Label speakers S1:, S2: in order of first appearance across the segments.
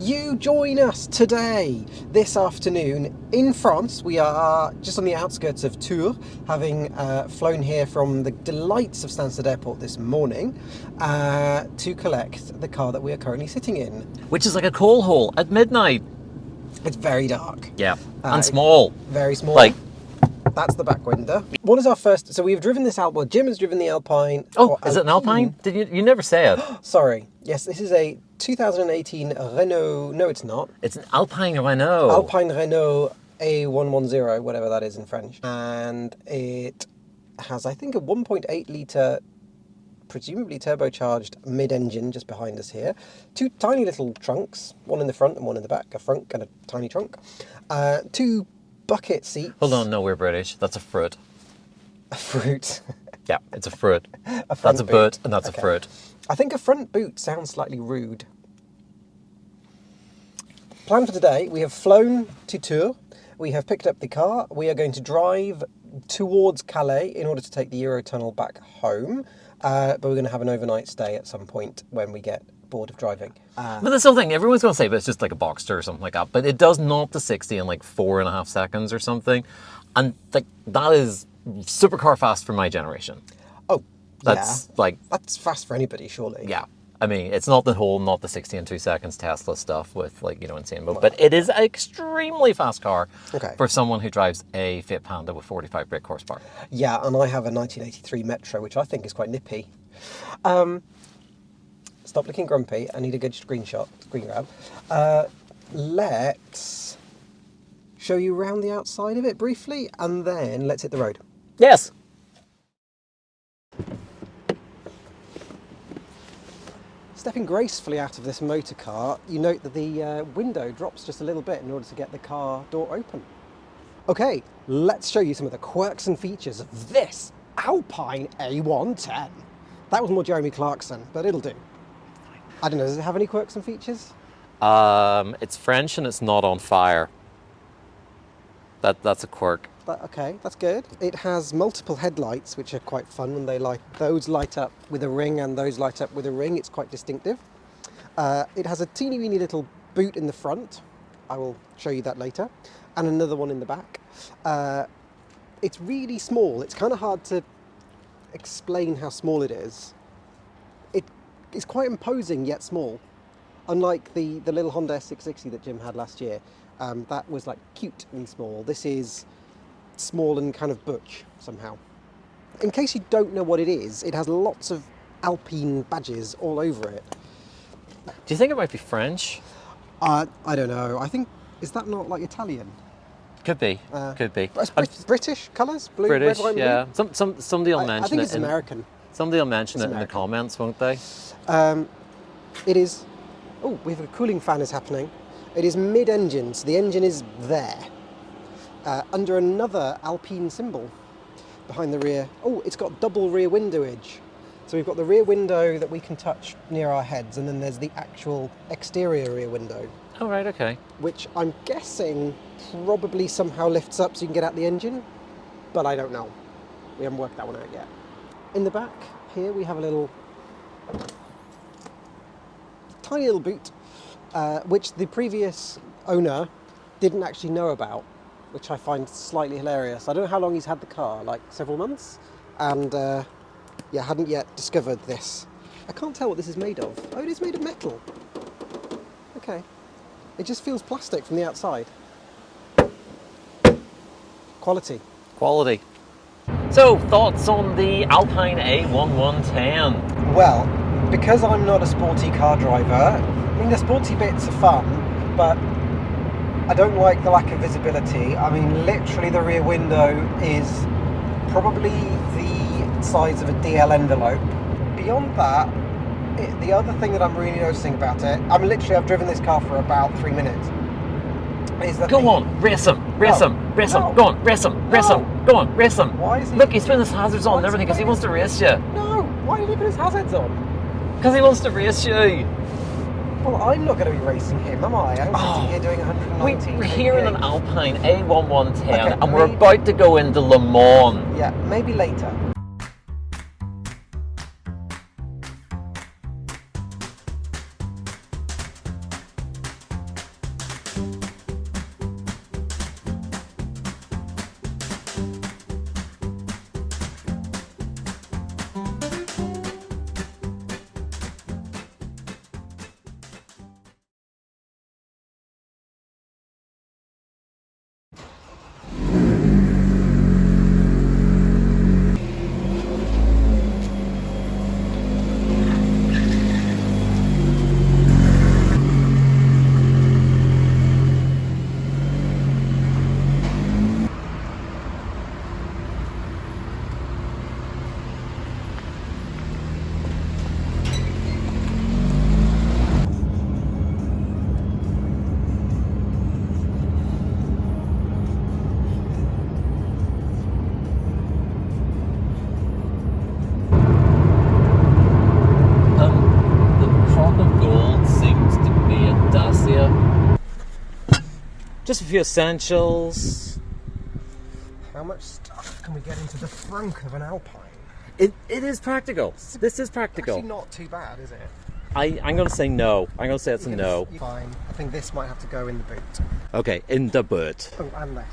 S1: You join us today, this afternoon, in France. We are just on the outskirts of Tours, having flown here from the delights of Stansted Airport this morning to collect the car that we are currently sitting in.
S2: Which is like a coal hole at midnight.
S1: It's very dark.
S2: Yeah, and small.
S1: Very small.
S2: Like,
S1: that's the back window. What is our first? So we've driven this Alpine. Well, Jim has driven the Alpine.
S2: Oh, is it an Alpine? Did you never say it?
S1: Sorry. Yes, this is a 2018 Renault. No, it's not.
S2: It's an Alpine Renault.
S1: Alpine Renault A110, whatever that is in French. And it has, I think, a 1.8 litre, presumably turbocharged mid-engine just behind us here. Two tiny little trunks, one in the front and one in the back, a front and a tiny trunk. Two bucket seats.
S2: Hold on, no, we're British. That's a fruit.
S1: A fruit.
S2: Yeah, it's a fruit.
S1: That's
S2: a boot and that's
S1: okay.
S2: a fruit.
S1: I think a front boot sounds slightly rude. Plan for today, we have flown to Tours. We have picked up the car. We are going to drive towards Calais in order to take the Eurotunnel back home. But we're going to have an overnight stay at some point when we get bored of driving.
S2: But that's the whole thing. Everyone's going to say, but it's just like a Boxster or something like that. But it does 0 to 60 in like 4.5 seconds or something. And like that is supercar fast for my generation.
S1: Oh,
S2: That's like...
S1: That's fast for anybody, surely.
S2: Yeah. I mean, it's not the whole 0 to 60 in 2 seconds Tesla stuff with like, you know, insane mode. But it is an extremely fast car for someone who drives a Fiat Panda with 45 brake horsepower.
S1: Yeah, and I have a 1983 Metro, which I think is quite nippy. Stop looking grumpy. I need a good screen grab. Let's show you around the outside of it briefly, and then let's hit the road.
S2: Yes.
S1: Stepping gracefully out of this motor car, you note that the window drops just a little bit in order to get the car door open. Okay, let's show you some of the quirks and features of this Alpine A110. That was more Jeremy Clarkson, but it'll do. I don't know, does it have any quirks and features?
S2: It's French and it's not on fire. That's a quirk.
S1: Okay, that's good. It has multiple headlights, which are quite fun when those light up with a ring and those light up with a ring. It's quite distinctive. It has a teeny weeny little boot in the front. I will show you that later. And another one in the back. It's really small. It's kind of hard to explain how small it is. It's quite imposing yet small. Unlike the little Honda S660 that Jim had last year. That was like cute and small. This is small and kind of butch somehow. In case you don't know what it is, it has lots of Alpine badges all over it.
S2: Do you think it might be French?
S1: I don't know. I think, is that not like Italian?
S2: Could be. Could be.
S1: British colours? Blue,
S2: British,
S1: red, white, blue?
S2: yeah. Somebody will mention it.
S1: I think it's American.
S2: Somebody will mention it in the comments, won't they?
S1: It is... Oh, we have a cooling fan is happening. It is mid-engine, so the engine is there. Under another Alpine symbol behind the rear. Oh, it's got double rear windowage. So we've got the rear window that we can touch near our heads, and then there's the actual exterior rear window.
S2: Oh, right, okay. Which
S1: I'm guessing probably somehow lifts up so you can get out the engine, but I don't know. We haven't worked that one out yet. In the back here we have a little tiny little boot, which the previous owner didn't actually know about, which I find slightly hilarious. I don't know how long he's had the car, like several months, and yeah, hadn't yet discovered this. I can't tell what this is made of. Oh, it is made of metal. Okay. It just feels plastic from the outside. Quality.
S2: Quality. So, thoughts on the Alpine A110?
S1: Well, because I'm not a sporty car driver, I mean the sporty bits are fun, but I don't like the lack of visibility. I mean, literally the rear window is probably the size of a DL envelope. Beyond that, the other thing that I'm really noticing about it, I've driven this car for about 3 minutes. Is that
S2: go on, race him, race him, race him, go on, race him, race him, go on, race him.
S1: Why is he?
S2: Look, he's putting his hazards on and everything because he wants to race you.
S1: No, why did he put his hazards on?
S2: Because he wants to race you.
S1: Well, I'm not going to be racing him, am I? I'm sitting here doing 119.
S2: We're here in an Alpine A110 and we're about to go into Le Mans.
S1: Yeah, maybe later.
S2: Just a few essentials.
S1: How much stuff can we get into the frunk of an Alpine?
S2: It is practical. This is practical.
S1: Actually not too bad, is it?
S2: I'm going to say no. I'm going to say it's a no.
S1: Fine. I think this might have to go in the boot.
S2: Okay, in the boot.
S1: Oh, and less.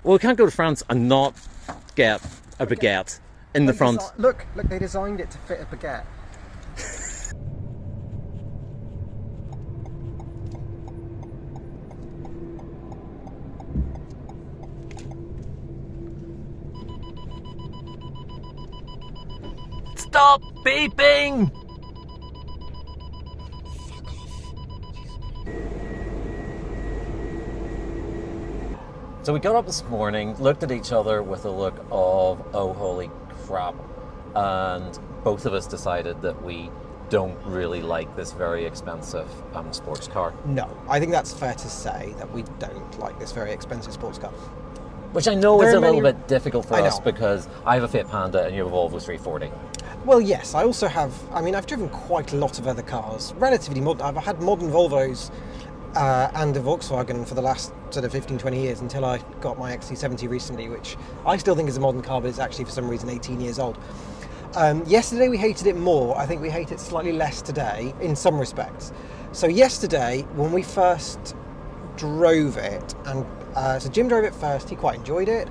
S2: Well, we can't go to France and not get a baguette in the front.
S1: Look, they designed it to fit a baguette.
S2: Stop beeping! So we got up this morning, looked at each other with a look of, oh holy crap, and both of us decided that we don't really like this very expensive sports car.
S1: No, I think that's fair to say that we don't like this very expensive sports car.
S2: Which I know is a little bit difficult for us because I have a Fiat Panda and you have a Volvo 340.
S1: Well, yes, I also have, I've driven quite a lot of other cars, relatively modern. I've had modern Volvos and a Volkswagen for the last sort of 15, 20 years until I got my XC70 recently, which I still think is a modern car, but it's actually for some reason 18 years old. Yesterday we hated it more. I think we hate it slightly less today in some respects. So yesterday, when we first drove it, and so Jim drove it first, he quite enjoyed it.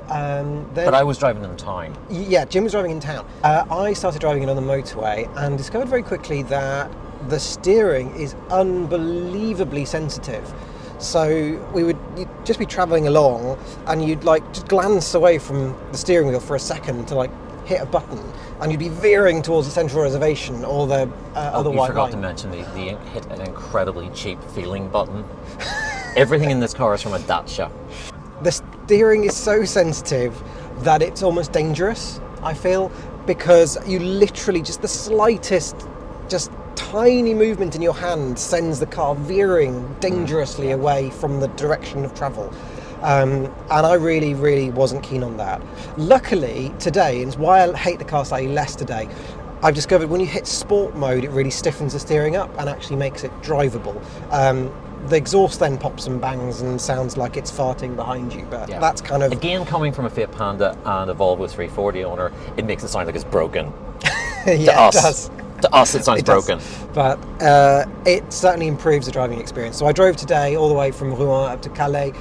S2: But I was driving in town.
S1: Yeah, Jim was driving in town. I started driving it on the motorway and discovered very quickly that the steering is unbelievably sensitive. So you'd just be travelling along and you'd just glance away from the steering wheel for a second to hit a button and you'd be veering towards the central reservation or the other white line. You
S2: forgot to mention the hit an incredibly cheap feeling button. Everything in this car is from a Dacia.
S1: The steering is so sensitive that it's almost dangerous, I feel, because you literally, just the slightest, just tiny movement in your hand sends the car veering dangerously away from the direction of travel. And I really, really wasn't keen on that. Luckily, today, and it's why I hate the car slightly less today, I've discovered when you hit sport mode, it really stiffens the steering up and actually makes it drivable. The exhaust then pops and bangs and sounds like it's farting behind you, but that's kind of...
S2: Again, coming from a Fiat Panda and a Volvo 340 owner, it makes it sound like it's broken.
S1: Yeah,
S2: to us.
S1: It does.
S2: To us, it sounds broken.
S1: But it certainly improves the driving experience. So I drove today all the way from Rouen up to Calais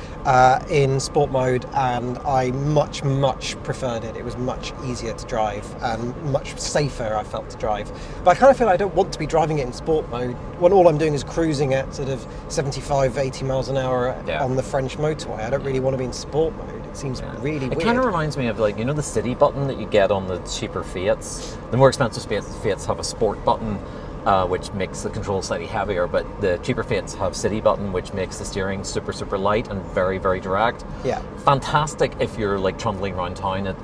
S1: in sport mode, and I much, much preferred it. It was much easier to drive and much safer, I felt, to drive. But I kind of feel I don't want to be driving it in sport mode when all I'm doing is cruising at sort of 75, 80 miles an hour on the French motorway. I don't really want to be in sport mode. It seems really weird.
S2: It kind of reminds me of the city button that you get on the cheaper Fiats. The more expensive Fiats have a sport button, which makes the controls slightly heavier, but the cheaper Fiats have city button, which makes the steering super, super light and very, very direct.
S1: Yeah.
S2: Fantastic if you're trundling around town at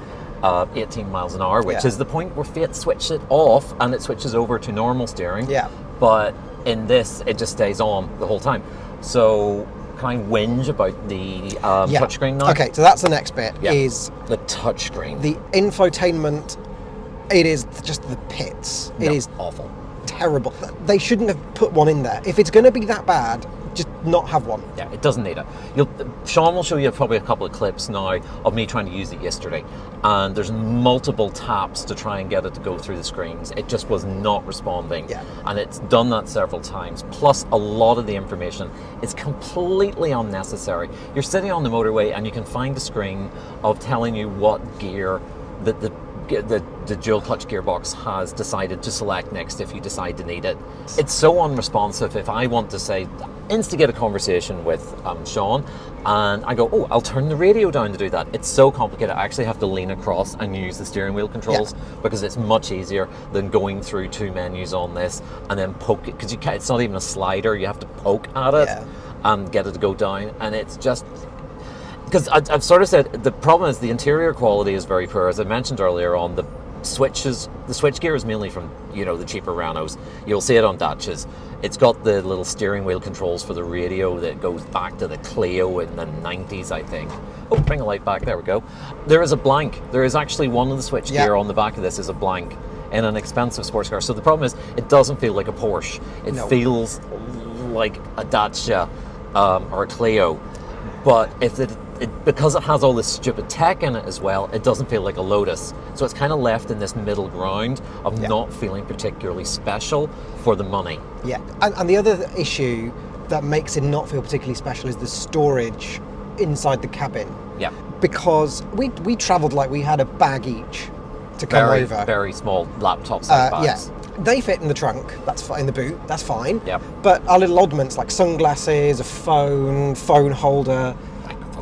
S2: 18 miles an hour, which is the point where Fiat switched it off and it switches over to normal steering.
S1: Yeah.
S2: But in this, it just stays on the whole time. So can I whinge about the touchscreen now?
S1: Okay, so that's the next bit, is
S2: the touchscreen.
S1: The infotainment, it is just the pits.
S2: No,
S1: it is
S2: awful.
S1: Terrible. They shouldn't have put one in there. If it's going to be that bad, just not have one.
S2: Yeah, it doesn't need it. Sean will show you probably a couple of clips now of me trying to use it yesterday, and there's multiple taps to try and get it to go through the screens. It just was not responding, and it's done that several times. Plus, a lot of the information is completely unnecessary. You're sitting on the motorway and you can find a screen of telling you what gear that the dual clutch gearbox has decided to select next if you decide to need it. It's so unresponsive. If I want to say, instigate a conversation with Sean, and I go, oh, I'll turn the radio down to do that. It's so complicated. I actually have to lean across and use the steering wheel controls because it's much easier than going through two menus on this and then poke it, because it's not even a slider. You have to poke at it and get it to go down, and it's just... Because I've sort of said the problem is the interior quality is very poor. As I mentioned earlier on, the switch gear is mainly from the cheaper Renaults. You'll see it on Dacias. It's got the little steering wheel controls for the radio that goes back to the Clio in the 90s, I think. Oh, bring a light back. There we go. There is a blank. There is actually one of the switch gear on the back of this is a blank in an expensive sports car. So the problem is it doesn't feel like a Porsche. It feels like a Dacia or a Clio. But if because it has all this stupid tech in it as well, it doesn't feel like a Lotus. So it's kind of left in this middle ground of not feeling particularly special for the money.
S1: Yeah, and the other issue that makes it not feel particularly special is the storage inside the cabin.
S2: Yeah.
S1: Because we travelled like we had a bag each to come over.
S2: Very small laptop size bags.
S1: Yeah. They fit in the trunk, that's fine, in the boot, that's fine.
S2: Yep.
S1: But our little oddments like sunglasses, a phone holder,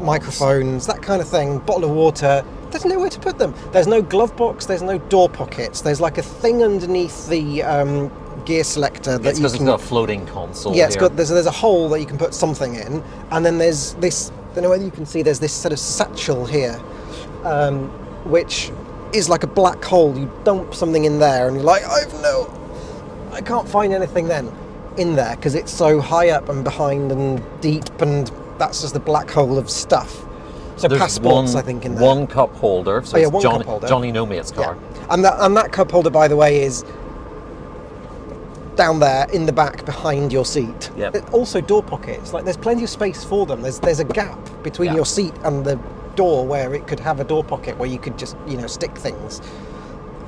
S1: microphones, that kind of thing, bottle of water, there's nowhere to put them. There's no glove box, there's no door pockets, there's like a thing underneath the gear selector that
S2: it's got a floating console.
S1: Yeah, there's a hole that you can put something in, and then there's this, I don't know whether you can see, there's this sort of satchel here, which is like a black hole. You dump something in there and you're like, I can't find anything then in there because it's so high up and behind and deep, and that's just the black hole of stuff. So
S2: there's
S1: passports, I think, in there.
S2: One cup holder. So it's
S1: cup holder.
S2: Johnny No Mate's car.
S1: Yeah. And that cup holder, by the way, is down there in the back behind your seat.
S2: Yep.
S1: Also door pockets. Like there's plenty of space for them. There's a gap between your seat and the door where it could have a door pocket where you could just stick things.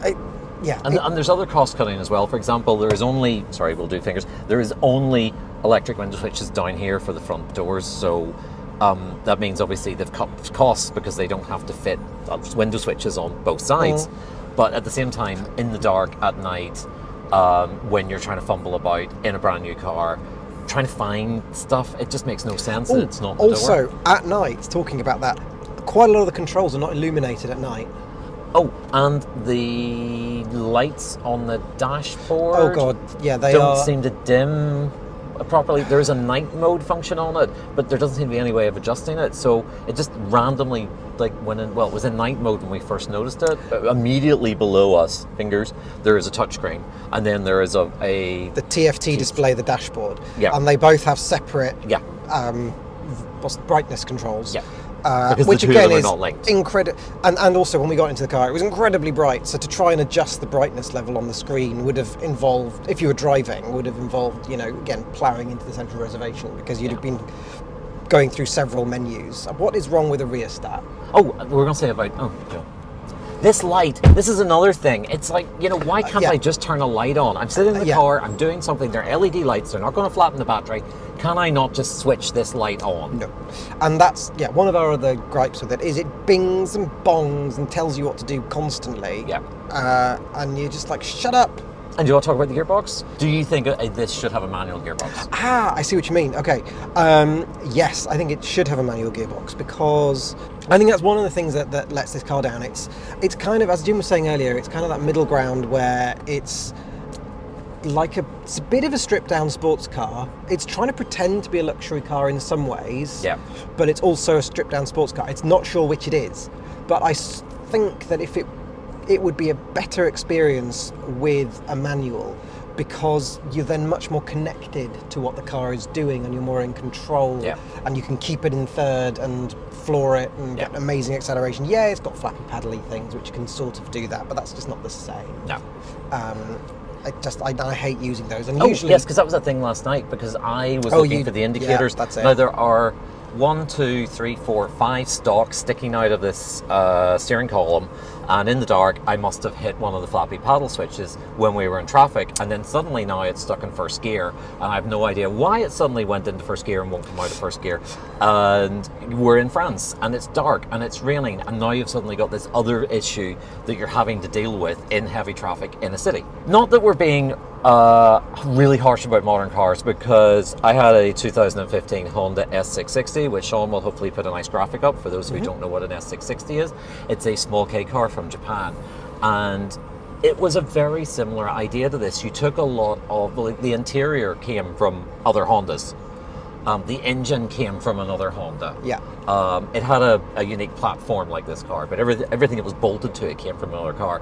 S2: And there's other cost cutting as well. For example, there is only only electric window switches down here for the front doors, so that means obviously they've cut costs because they don't have to fit window switches on both sides. But at the same time, in the dark at night, when you're trying to fumble about in a brand new car, trying to find stuff, it just makes no sense that it's not the
S1: also,
S2: door.
S1: at night, talking about that, quite a lot of the controls are not illuminated at night.
S2: Oh, and the lights on the dashboard.
S1: Oh god, yeah, they
S2: don't seem to dim properly. There is a night mode function on it, but there doesn't seem to be any way of adjusting it. So it just randomly, it was in night mode when we first noticed it. Immediately below us, fingers, there is a touchscreen, and then there is the
S1: TFT display, the dashboard.
S2: Yeah,
S1: and they both have separate brightness controls.
S2: Yeah.
S1: Which
S2: the two
S1: again
S2: of them
S1: is
S2: are not linked.
S1: incredible, and also when we got into the car, it was incredibly bright. So to try and adjust the brightness level on the screen would have involved, if you were driving, again ploughing into the central reservation because you'd have been going through several menus. What is wrong with a rheostat?
S2: Oh, we're going to say about this light. This is another thing. It's like, why can't I just turn a light on? I'm sitting in the car, I'm doing something, they're LED lights, they're not going to flatten the battery. Can I not just switch this light on?
S1: No. And that's, one of our other gripes with it is it bings and bongs and tells you what to do constantly.
S2: Yeah.
S1: And you're just like, shut up.
S2: And do you want to talk about the gearbox? Do you think this should have a manual gearbox?
S1: I see what you mean. Okay. Yes, I think it should have a manual gearbox because I think that's one of the things that lets this car down. It's kind of, as Jim was saying earlier, it's kind of that middle ground where it's a bit of a stripped down sports car. It's trying to pretend to be a luxury car in some ways, but it's also a stripped down sports car. It's not sure which it is, but I think that if it would be a better experience with a manual because you're then much more connected to what the car is doing and you're more in control and you can keep it in third and floor it and get amazing acceleration. Yeah, it's got flappy paddly things which can sort of do that, but that's just not the same.
S2: No.
S1: I hate using those. And
S2: usually, yes, because that was a thing last night because I was looking for the indicators.
S1: Yeah, that's it.
S2: Now there are 1, 2, 3, 4, 5 stalks sticking out of this steering column, and in the dark I must have hit one of the flappy paddle switches when we were in traffic, and then suddenly now it's stuck in first gear and I have no idea why it suddenly went into first gear and won't come out of first gear. And we're in France and it's dark and it's raining, and now you've suddenly got this other issue that you're having to deal with in heavy traffic in a city. Not that we're being really harsh about modern cars, because I had a 2015 Honda S660, which Siôn will hopefully put a nice graphic up for those who don't know what an S660 is. It's a small K car from Japan, and it was a very similar idea to this. You took a lot of the interior came from other Hondas. The engine came from another Honda.
S1: Yeah.
S2: It had a unique platform like this car, but everything it was bolted to, it came from another car,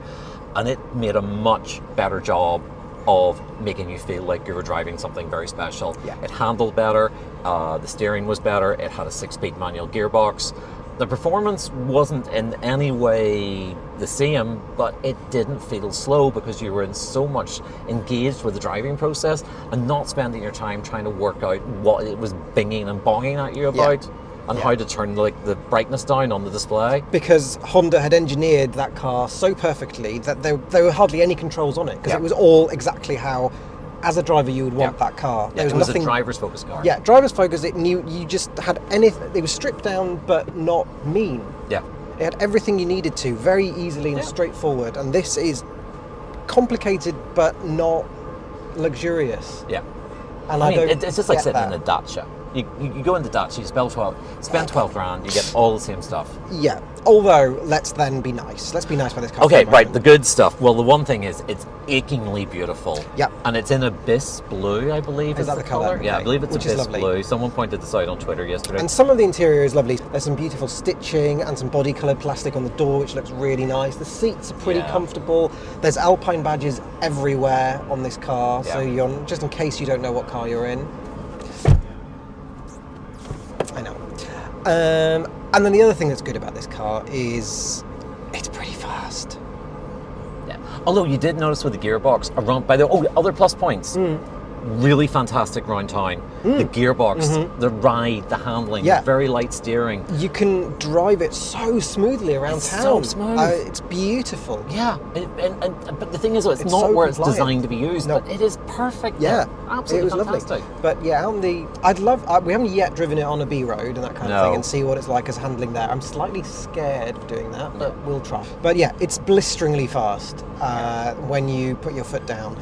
S2: and it made a much better job of making you feel like you were driving something very special.
S1: Yeah.
S2: It handled better, the steering was better, it had a 6-speed manual gearbox. The performance wasn't in any way the same, but it didn't feel slow because you were in so much engaged with the driving process and not spending your time trying to work out what it was binging and bonging at you about. And how to turn like the brightness down on the display.
S1: Because Honda had engineered that car so perfectly that there were hardly any controls on it, because it was all exactly how, as a driver, you would want that car.
S2: There was nothing, a driver's focused car.
S1: Yeah, driver's focus. It knew you just had anything. It was stripped down, but not mean.
S2: Yeah,
S1: it had everything you needed to, very easily and straightforward. And this is complicated, but not luxurious.
S2: Yeah,
S1: and
S2: I mean, it's just like sitting in a
S1: that.
S2: Dacia. You go into Dacia, you spend 12 grand, you get all the same stuff.
S1: Yeah, although let's then be nice. Let's be nice by this car.
S2: Okay, right, the good stuff. Well, the one thing is it's achingly beautiful.
S1: Yeah.
S2: And it's in Abyss Blue, I believe.
S1: Is that the colour?
S2: Yeah, I believe it's
S1: Which is
S2: Abyss
S1: lovely.
S2: Blue. Someone pointed this out on Twitter yesterday.
S1: And some of the interior is lovely. There's some beautiful stitching and some body coloured plastic on the door, which looks really nice. The seats are pretty comfortable. There's Alpine badges everywhere on this car, so you're, just in case you don't know what car you're in. I know. And then the other thing that's good about this car is it's pretty fast.
S2: Yeah. Although you did notice with the gearbox around by the other plus points. Really fantastic round town. The gearbox, the ride, the handling, the very light steering.
S1: You can drive it so smoothly around
S2: It's
S1: town.
S2: so smooth.
S1: It's beautiful.
S2: Yeah, but the thing is, it's not
S1: so
S2: where
S1: compliant.
S2: it's designed to be used.
S1: No.
S2: But it is perfect.
S1: Yeah,
S2: absolutely
S1: it was
S2: fantastic.
S1: lovely. But yeah, on the, we haven't yet driven it on a B road and that kind of thing, and see what it's like as handling there. I'm slightly scared of doing that, but we'll try. But yeah, it's blisteringly fast when you put your foot down.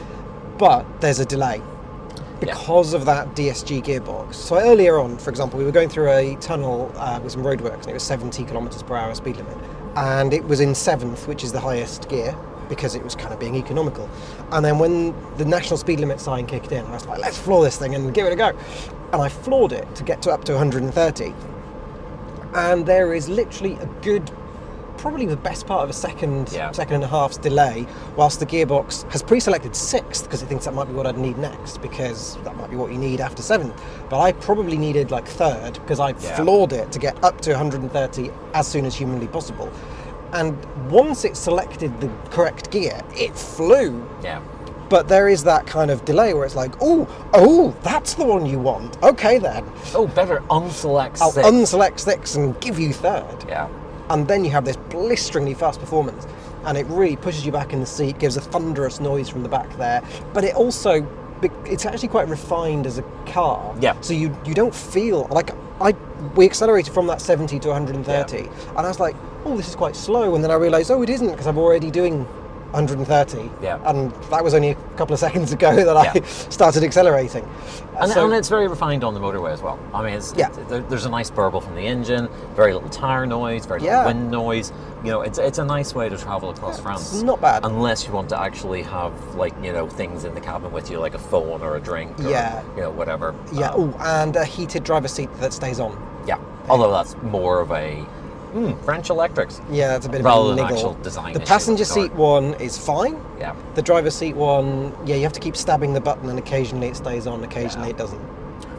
S1: But there's a delay because of that DSG gearbox. So earlier on, for example, we were going through a tunnel with some roadworks, and it was 70 kilometers per hour speed limit, and it was in 7th, which is the highest gear, because it was kind of being economical. And then when the national speed limit sign kicked in, I was like, let's floor this thing and give it a go. And I floored it to get to up to 130. And there is literally a good, probably the best part of a second and a half's delay, whilst the gearbox has pre-selected 6th because it thinks that might be what I'd need next, because that might be what you need after 7th. But I probably needed like 3rd because I floored it to get up to 130 as soon as humanly possible. And once it selected the correct gear, it flew.
S2: Yeah.
S1: But there is that kind of delay where it's like, oh, that's the one you want. Okay then.
S2: Oh, better unselect 6.
S1: I'll unselect 6 and give you 3rd.
S2: Yeah.
S1: And then you have this blisteringly fast performance, and it really pushes you back in the seat, gives a thunderous noise from the back there, but it also, it's actually quite refined as a car.
S2: Yeah.
S1: So you don't feel, like, we accelerated from that 70 to 130, and I was like, oh, this is quite slow, and then I realised, oh, it isn't, because I'm already doing 130.
S2: Yeah.
S1: And that was only a couple of seconds ago that I started accelerating.
S2: And it's very refined on the motorway as well. I mean, there's a nice burble from the engine, very little tyre noise, very little wind noise. You know, it's a nice way to travel across France.
S1: It's not bad.
S2: Unless you want to actually have, like, you know, things in the cabin with you, like a phone or a drink or, you know, whatever.
S1: Yeah, and a heated driver's seat that stays on.
S2: Yeah, although that's more of a French electrics.
S1: Yeah, that's a bit
S2: rather
S1: of a
S2: than
S1: niggle.
S2: actual design.
S1: The passenger seat one is fine.
S2: Yeah.
S1: The driver's seat one, you have to keep stabbing the button, and occasionally it stays on, occasionally it doesn't.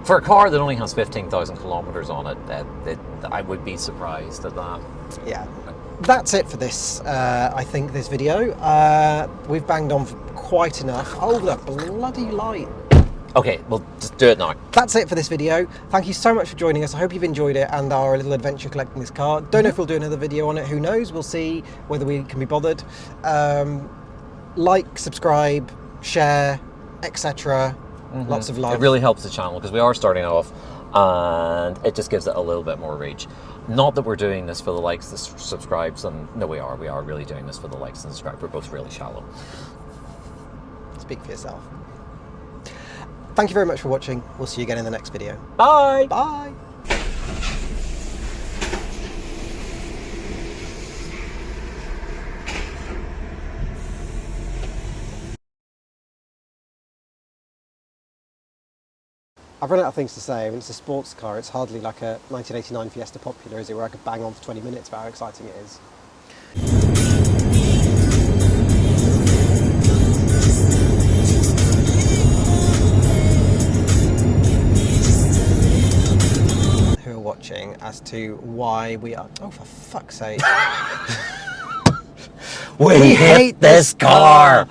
S2: For a car that only has 15,000 kilometers on it, I would be surprised at that.
S1: Yeah. That's it for this, I think, this video. We've banged on for quite enough. Oh, the bloody light.
S2: Okay, well, just do it now.
S1: That's it for this video. Thank you so much for joining us. I hope you've enjoyed it and our little adventure collecting this car. Don't know if we'll do another video on it. Who knows? We'll see whether we can be bothered. Like, subscribe, share, etc. Lots of love.
S2: It really helps the channel because we are starting off, and it just gives it a little bit more reach. Not that we're doing this for the likes, the subscribes, and no, we are really doing this for the likes and subscribe. We're both really shallow.
S1: Speak for yourself. Thank you very much for watching. We'll see you again in the next video.
S2: Bye!
S1: Bye! I've run out of things to say. I mean, it's a sports car. It's hardly like a 1989 Fiesta Popular, is it, where I could bang on for 20 minutes about how exciting it is. Who are watching overarching as to why we are. Oh, for fuck's sake!
S2: We hate this car.